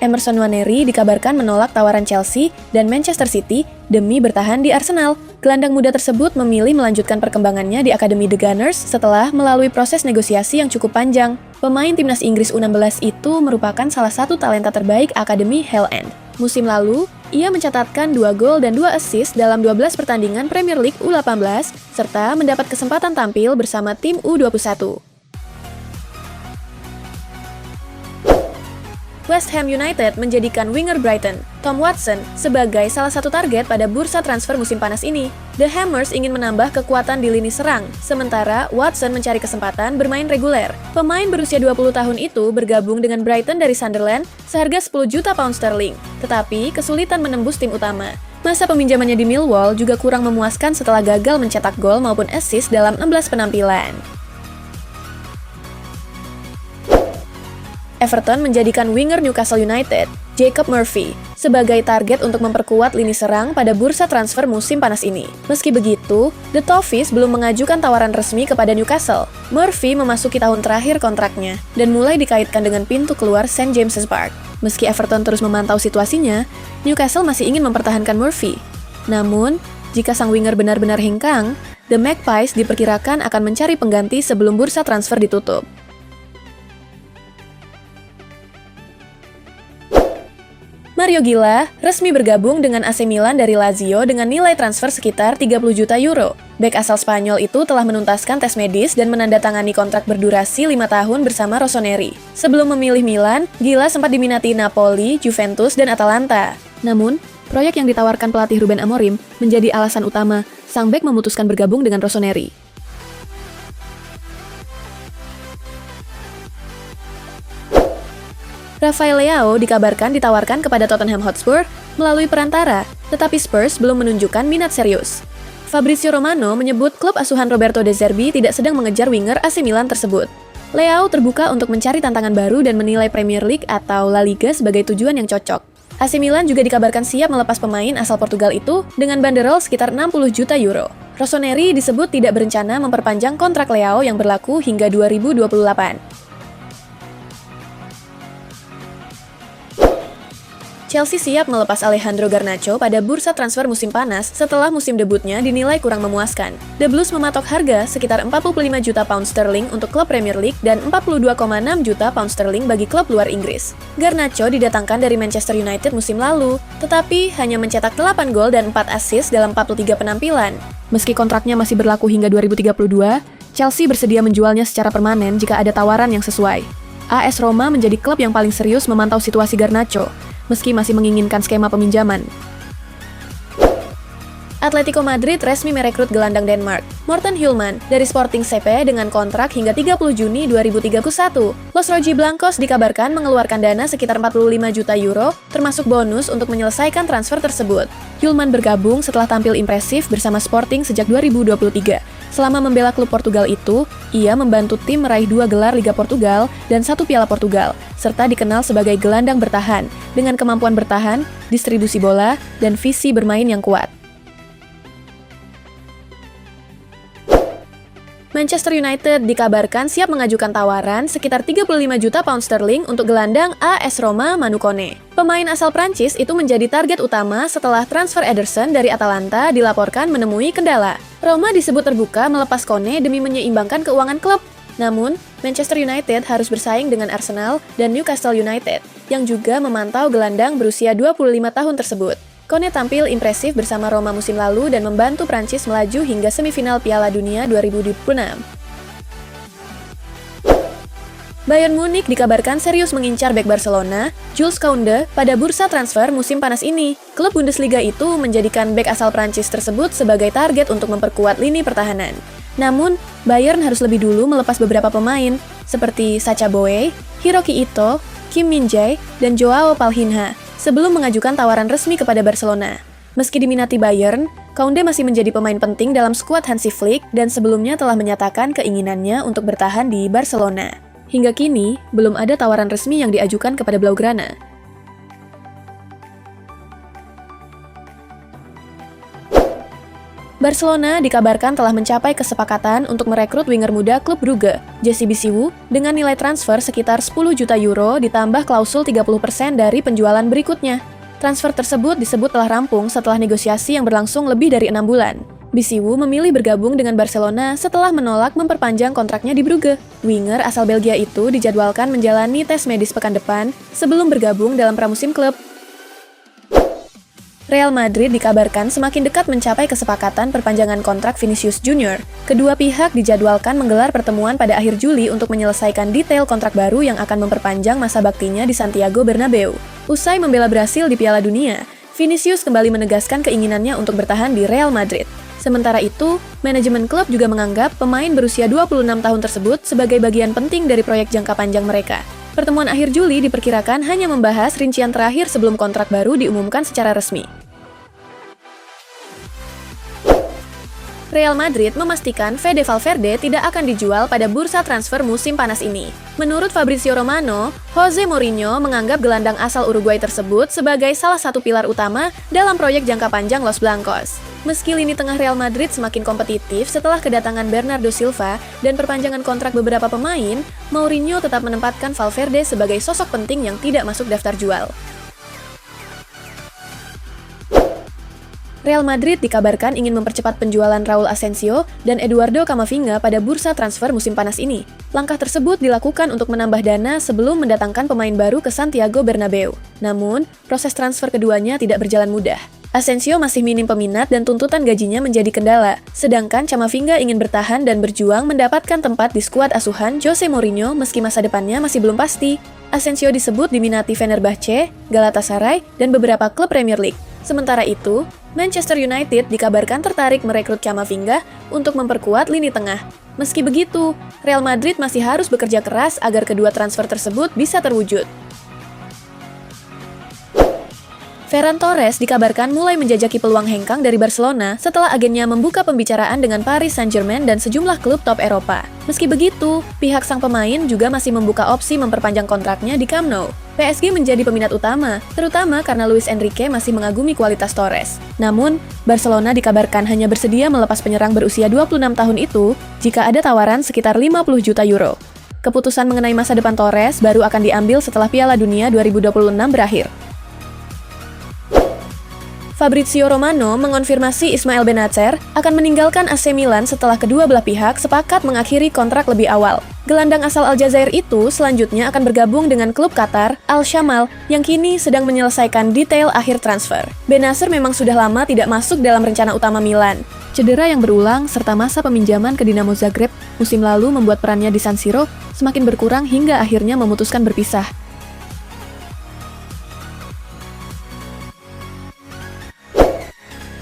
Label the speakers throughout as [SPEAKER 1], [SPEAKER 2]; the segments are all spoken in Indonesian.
[SPEAKER 1] Emerson Nwaneri dikabarkan menolak tawaran Chelsea dan Manchester City demi bertahan di Arsenal. Gelandang muda tersebut memilih melanjutkan perkembangannya di Akademi The Gunners setelah melalui proses negosiasi yang cukup panjang. Pemain timnas Inggris U16 itu merupakan salah satu talenta terbaik Akademi Hale End. Musim lalu, ia mencatatkan 2 gol dan 2 assist dalam 12 pertandingan Premier League U18 serta mendapat kesempatan tampil bersama tim U21. West Ham United menjadikan winger Brighton, Tom Watson, sebagai salah satu target pada bursa transfer musim panas ini. The Hammers ingin menambah kekuatan di lini serang, sementara Watson mencari kesempatan bermain reguler. Pemain berusia 20 tahun itu bergabung dengan Brighton dari Sunderland seharga 10 juta pound sterling, tetapi kesulitan menembus tim utama. Masa peminjamannya di Millwall juga kurang memuaskan setelah gagal mencetak gol maupun assist dalam 16 penampilan. Everton menjadikan winger Newcastle United, Jacob Murphy, sebagai target untuk memperkuat lini serang pada bursa transfer musim panas ini. Meski begitu, The Toffees belum mengajukan tawaran resmi kepada Newcastle. Murphy memasuki tahun terakhir kontraknya dan mulai dikaitkan dengan pintu keluar St. James's Park. Meski Everton terus memantau situasinya, Newcastle masih ingin mempertahankan Murphy. Namun, jika sang winger benar-benar hengkang, The Magpies diperkirakan akan mencari pengganti sebelum bursa transfer ditutup. Mario Gila resmi bergabung dengan AC Milan dari Lazio dengan nilai transfer sekitar 30 juta euro. Bek asal Spanyol itu telah menuntaskan tes medis dan menandatangani kontrak berdurasi 5 tahun bersama Rossoneri. Sebelum memilih Milan, Gila sempat diminati Napoli, Juventus, dan Atalanta. Namun, proyek yang ditawarkan pelatih Ruben Amorim menjadi alasan utama sang bek memutuskan bergabung dengan Rossoneri. Rafael Leao dikabarkan ditawarkan kepada Tottenham Hotspur melalui perantara, tetapi Spurs belum menunjukkan minat serius. Fabrizio Romano menyebut klub asuhan Roberto De Zerbi tidak sedang mengejar winger AC Milan tersebut. Leao terbuka untuk mencari tantangan baru dan menilai Premier League atau La Liga sebagai tujuan yang cocok. AC Milan juga dikabarkan siap melepas pemain asal Portugal itu dengan banderol sekitar 60 juta euro. Rossoneri disebut tidak berencana memperpanjang kontrak Leao yang berlaku hingga 2028. Chelsea siap melepas Alejandro Garnacho pada bursa transfer musim panas setelah musim debutnya dinilai kurang memuaskan. The Blues mematok harga sekitar 45 juta pound sterling untuk klub Premier League dan 42,6 juta pound sterling bagi klub luar Inggris. Garnacho didatangkan dari Manchester United musim lalu, tetapi hanya mencetak 8 gol dan 4 assist dalam 43 penampilan. Meski kontraknya masih berlaku hingga 2032, Chelsea bersedia menjualnya secara permanen jika ada tawaran yang sesuai. AS Roma menjadi klub yang paling serius memantau situasi Garnacho, meski masih menginginkan skema peminjaman. Atletico Madrid resmi merekrut gelandang Denmark, Morten Hjulmand, dari Sporting CP dengan kontrak hingga 30 Juni 2031. Los Rojiblancos dikabarkan mengeluarkan dana sekitar 45 juta euro, termasuk bonus untuk menyelesaikan transfer tersebut. Hjulmand bergabung setelah tampil impresif bersama Sporting sejak 2023. Selama membela klub Portugal itu, ia membantu tim meraih 2 gelar Liga Portugal dan 1 Piala Portugal, serta dikenal sebagai gelandang bertahan, dengan kemampuan bertahan, distribusi bola, dan visi bermain yang kuat. Manchester United dikabarkan siap mengajukan tawaran sekitar 35 juta pound sterling untuk gelandang AS Roma Manu Kone. Pemain asal Prancis itu menjadi target utama setelah transfer Ederson dari Atalanta dilaporkan menemui kendala. Roma disebut terbuka melepas Kone demi menyeimbangkan keuangan klub. Namun, Manchester United harus bersaing dengan Arsenal dan Newcastle United, yang juga memantau gelandang berusia 25 tahun tersebut. Kone tampil impresif bersama Roma musim lalu dan membantu Prancis melaju hingga semifinal Piala Dunia 2026. Bayern Munich dikabarkan serius mengincar bek Barcelona, Jules Kounde, pada bursa transfer musim panas ini. Klub Bundesliga itu menjadikan bek asal Prancis tersebut sebagai target untuk memperkuat lini pertahanan. Namun, Bayern harus lebih dulu melepas beberapa pemain, seperti Sacha Boey, Hiroki Ito, Kim Min-jae, dan Joao Palhinha, sebelum mengajukan tawaran resmi kepada Barcelona. Meski diminati Bayern, Kounde masih menjadi pemain penting dalam skuad Hansi Flick dan sebelumnya telah menyatakan keinginannya untuk bertahan di Barcelona. Hingga kini, belum ada tawaran resmi yang diajukan kepada Blaugrana. Barcelona dikabarkan telah mencapai kesepakatan untuk merekrut winger muda klub Brugge, Jesse Bisiwu, dengan nilai transfer sekitar 10 juta euro ditambah klausul 30% dari penjualan berikutnya. Transfer tersebut disebut telah rampung setelah negosiasi yang berlangsung lebih dari 6 bulan. Bisiwu memilih bergabung dengan Barcelona setelah menolak memperpanjang kontraknya di Brugge. Winger asal Belgia itu dijadwalkan menjalani tes medis pekan depan sebelum bergabung dalam pramusim klub. Real Madrid dikabarkan semakin dekat mencapai kesepakatan perpanjangan kontrak Vinicius Junior. Kedua pihak dijadwalkan menggelar pertemuan pada akhir Juli untuk menyelesaikan detail kontrak baru yang akan memperpanjang masa baktinya di Santiago Bernabeu. Usai membela Brasil di Piala Dunia, Vinicius kembali menegaskan keinginannya untuk bertahan di Real Madrid. Sementara itu, manajemen klub juga menganggap pemain berusia 26 tahun tersebut sebagai bagian penting dari proyek jangka panjang mereka. Pertemuan akhir Juli diperkirakan hanya membahas rincian terakhir sebelum kontrak baru diumumkan secara resmi. Real Madrid memastikan Fede Valverde tidak akan dijual pada bursa transfer musim panas ini. Menurut Fabrizio Romano, Jose Mourinho menganggap gelandang asal Uruguay tersebut sebagai salah satu pilar utama dalam proyek jangka panjang Los Blancos. Meski lini tengah Real Madrid semakin kompetitif setelah kedatangan Bernardo Silva dan perpanjangan kontrak beberapa pemain, Mourinho tetap menempatkan Valverde sebagai sosok penting yang tidak masuk daftar jual. Real Madrid dikabarkan ingin mempercepat penjualan Raul Asensio dan Eduardo Camavinga pada bursa transfer musim panas ini. Langkah tersebut dilakukan untuk menambah dana sebelum mendatangkan pemain baru ke Santiago Bernabeu. Namun, proses transfer keduanya tidak berjalan mudah. Asensio masih minim peminat dan tuntutan gajinya menjadi kendala, sedangkan Camavinga ingin bertahan dan berjuang mendapatkan tempat di skuad asuhan Jose Mourinho meski masa depannya masih belum pasti. Asensio disebut diminati Fenerbahce, Galatasaray, dan beberapa klub Premier League. Sementara itu, Manchester United dikabarkan tertarik merekrut Camavinga untuk memperkuat lini tengah. Meski begitu, Real Madrid masih harus bekerja keras agar kedua transfer tersebut bisa terwujud. Ferran Torres dikabarkan mulai menjajaki peluang hengkang dari Barcelona setelah agennya membuka pembicaraan dengan Paris Saint-Germain dan sejumlah klub top Eropa. Meski begitu, pihak sang pemain juga masih membuka opsi memperpanjang kontraknya di Camp Nou. PSG menjadi peminat utama, terutama karena Luis Enrique masih mengagumi kualitas Torres. Namun, Barcelona dikabarkan hanya bersedia melepas penyerang berusia 26 tahun itu jika ada tawaran sekitar 50 juta euro. Keputusan mengenai masa depan Torres baru akan diambil setelah Piala Dunia 2026 berakhir. Fabrizio Romano mengonfirmasi Ismail Benacer akan meninggalkan AC Milan setelah kedua belah pihak sepakat mengakhiri kontrak lebih awal. Gelandang asal Aljazair itu selanjutnya akan bergabung dengan klub Qatar, Al Shamal, yang kini sedang menyelesaikan detail akhir transfer. Benacer memang sudah lama tidak masuk dalam rencana utama Milan. Cedera yang berulang serta masa peminjaman ke Dinamo Zagreb musim lalu membuat perannya di San Siro semakin berkurang hingga akhirnya memutuskan berpisah.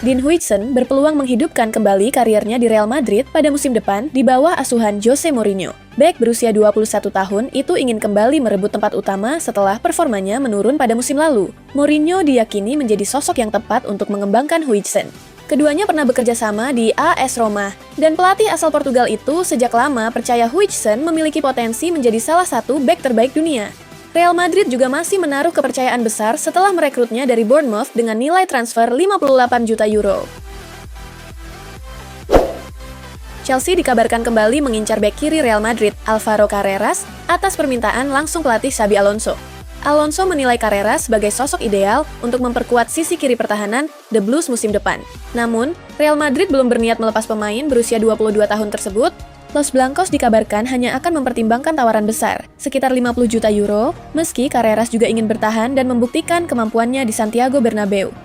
[SPEAKER 1] Dean Huijsen berpeluang menghidupkan kembali kariernya di Real Madrid pada musim depan di bawah asuhan Jose Mourinho. Bek berusia 21 tahun itu ingin kembali merebut tempat utama setelah performanya menurun pada musim lalu. Mourinho diyakini menjadi sosok yang tepat untuk mengembangkan Huijsen. Keduanya pernah bekerja sama di AS Roma, dan pelatih asal Portugal itu sejak lama percaya Huijsen memiliki potensi menjadi salah satu bek terbaik dunia. Real Madrid juga masih menaruh kepercayaan besar setelah merekrutnya dari Bournemouth dengan nilai transfer 58 juta euro. Chelsea dikabarkan kembali mengincar bek kiri Real Madrid, Alvaro Carreras, atas permintaan langsung pelatih Xabi Alonso. Alonso menilai Carreras sebagai sosok ideal untuk memperkuat sisi kiri pertahanan The Blues musim depan. Namun, Real Madrid belum berniat melepas pemain berusia 22 tahun tersebut. Los Blancos dikabarkan hanya akan mempertimbangkan tawaran besar, sekitar 50 juta euro, meski Carreras juga ingin bertahan dan membuktikan kemampuannya di Santiago Bernabeu.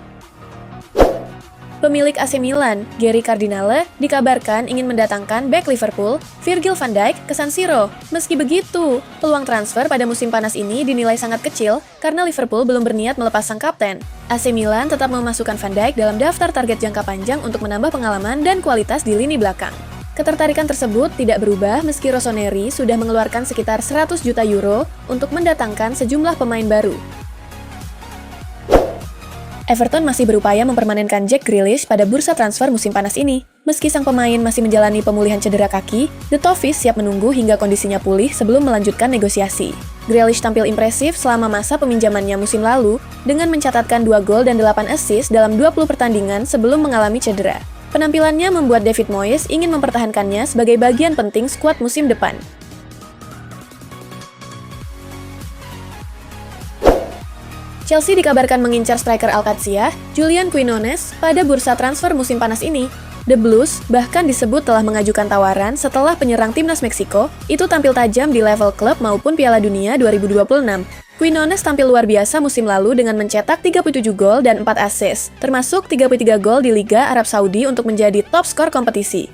[SPEAKER 1] Pemilik AC Milan, Gary Cardinale, dikabarkan ingin mendatangkan bek Liverpool, Virgil van Dijk, ke San Siro. Meski begitu, peluang transfer pada musim panas ini dinilai sangat kecil karena Liverpool belum berniat melepas sang kapten. AC Milan tetap memasukkan Van Dijk dalam daftar target jangka panjang untuk menambah pengalaman dan kualitas di lini belakang. Ketertarikan tersebut tidak berubah meski Rossoneri sudah mengeluarkan sekitar 100 juta euro untuk mendatangkan sejumlah pemain baru. Everton masih berupaya mempermanenkan Jack Grealish pada bursa transfer musim panas ini. Meski sang pemain masih menjalani pemulihan cedera kaki, The Toffees siap menunggu hingga kondisinya pulih sebelum melanjutkan negosiasi. Grealish tampil impresif selama masa peminjamannya musim lalu dengan mencatatkan 2 gol dan 8 assist dalam 20 pertandingan sebelum mengalami cedera. Penampilannya membuat David Moyes ingin mempertahankannya sebagai bagian penting skuad musim depan. Chelsea dikabarkan mengincar striker Alcatia, Julian Quinones, pada bursa transfer musim panas ini. The Blues bahkan disebut telah mengajukan tawaran setelah penyerang timnas Meksiko itu tampil tajam di level klub maupun Piala Dunia 2026. Quinones tampil luar biasa musim lalu dengan mencetak 37 gol dan 4 assist, termasuk 33 gol di Liga Arab Saudi untuk menjadi top skor kompetisi.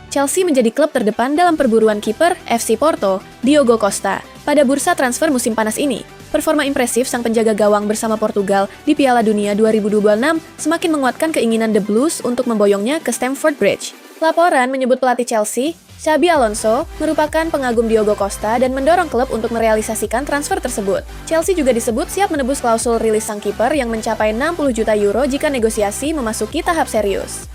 [SPEAKER 1] Chelsea menjadi klub terdepan dalam perburuan kiper FC Porto, Diogo Costa, pada bursa transfer musim panas ini. Performa impresif sang penjaga gawang bersama Portugal di Piala Dunia 2026 semakin menguatkan keinginan The Blues untuk memboyongnya ke Stamford Bridge. Laporan menyebut pelatih Chelsea, Xabi Alonso, merupakan pengagum Diogo Costa dan mendorong klub untuk merealisasikan transfer tersebut. Chelsea juga disebut siap menebus klausul rilis sang kiper yang mencapai 60 juta euro jika negosiasi memasuki tahap serius.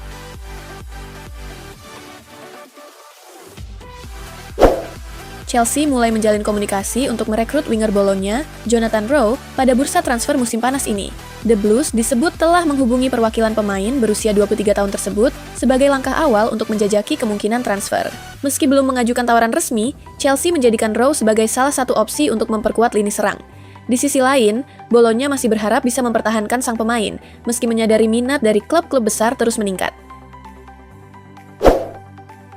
[SPEAKER 1] Chelsea mulai menjalin komunikasi untuk merekrut winger Bologna, Jonathan Rowe, pada bursa transfer musim panas ini. The Blues disebut telah menghubungi perwakilan pemain berusia 23 tahun tersebut sebagai langkah awal untuk menjajaki kemungkinan transfer. Meski belum mengajukan tawaran resmi, Chelsea menjadikan Rowe sebagai salah satu opsi untuk memperkuat lini serang. Di sisi lain, Bologna masih berharap bisa mempertahankan sang pemain, meski menyadari minat dari klub-klub besar terus meningkat.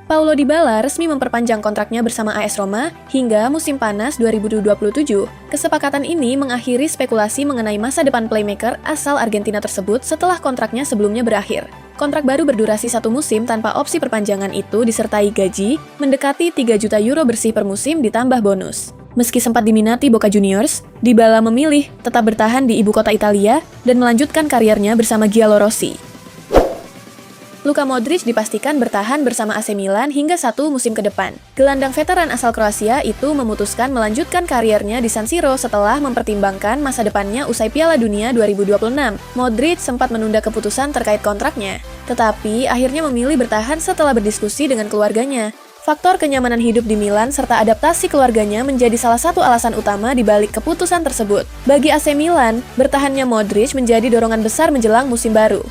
[SPEAKER 1] Paulo Dybala resmi memperpanjang kontraknya bersama AS Roma hingga musim panas 2027. Kesepakatan ini mengakhiri spekulasi mengenai masa depan playmaker asal Argentina tersebut setelah kontraknya sebelumnya berakhir. Kontrak baru berdurasi 1 musim tanpa opsi perpanjangan itu disertai gaji mendekati 3 juta euro bersih per musim ditambah bonus. Meski sempat diminati Boca Juniors, Dybala memilih tetap bertahan di ibu kota Italia dan melanjutkan karirnya bersama Giallorossi. Luka Modric dipastikan bertahan bersama AC Milan hingga 1 musim ke depan. Gelandang veteran asal Kroasia itu memutuskan melanjutkan karirnya di San Siro setelah mempertimbangkan masa depannya usai Piala Dunia 2026. Modric sempat menunda keputusan terkait kontraknya, tetapi akhirnya memilih bertahan setelah berdiskusi dengan keluarganya. Faktor kenyamanan hidup di Milan serta adaptasi keluarganya menjadi salah satu alasan utama di balik keputusan tersebut. Bagi AC Milan, bertahannya Modric menjadi dorongan besar menjelang musim baru.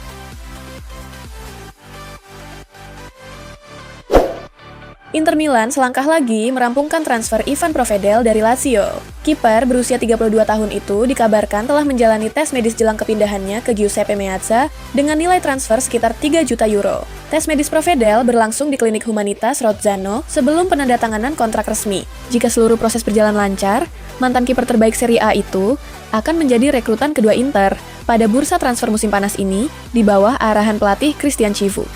[SPEAKER 1] Inter Milan selangkah lagi merampungkan transfer Ivan Provedel dari Lazio. Kiper berusia 32 tahun itu dikabarkan telah menjalani tes medis jelang kepindahannya ke Giuseppe Meazza dengan nilai transfer sekitar 3 juta euro. Tes medis Provedel berlangsung di klinik Humanitas Rozzano sebelum penandatanganan kontrak resmi. Jika seluruh proses berjalan lancar, mantan kiper terbaik Serie A itu akan menjadi rekrutan kedua Inter pada bursa transfer musim panas ini di bawah arahan pelatih Christian Chivu.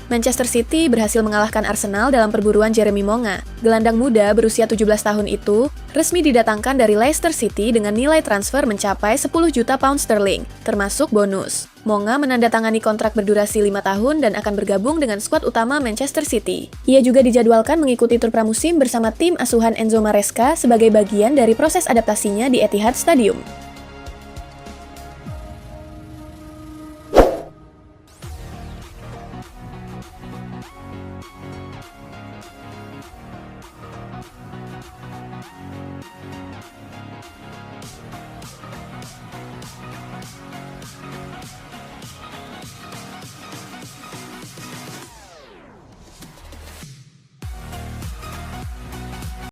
[SPEAKER 1] Manchester City berhasil mengalahkan Arsenal dalam perburuan Jeremy Monga. Gelandang muda berusia 17 tahun itu resmi didatangkan dari Leicester City dengan nilai transfer mencapai 10 juta pound sterling, termasuk bonus. Monga menandatangani kontrak berdurasi 5 tahun dan akan bergabung dengan skuad utama Manchester City. Ia juga dijadwalkan mengikuti tur pramusim bersama tim asuhan Enzo Maresca sebagai bagian dari proses adaptasinya di Etihad Stadium.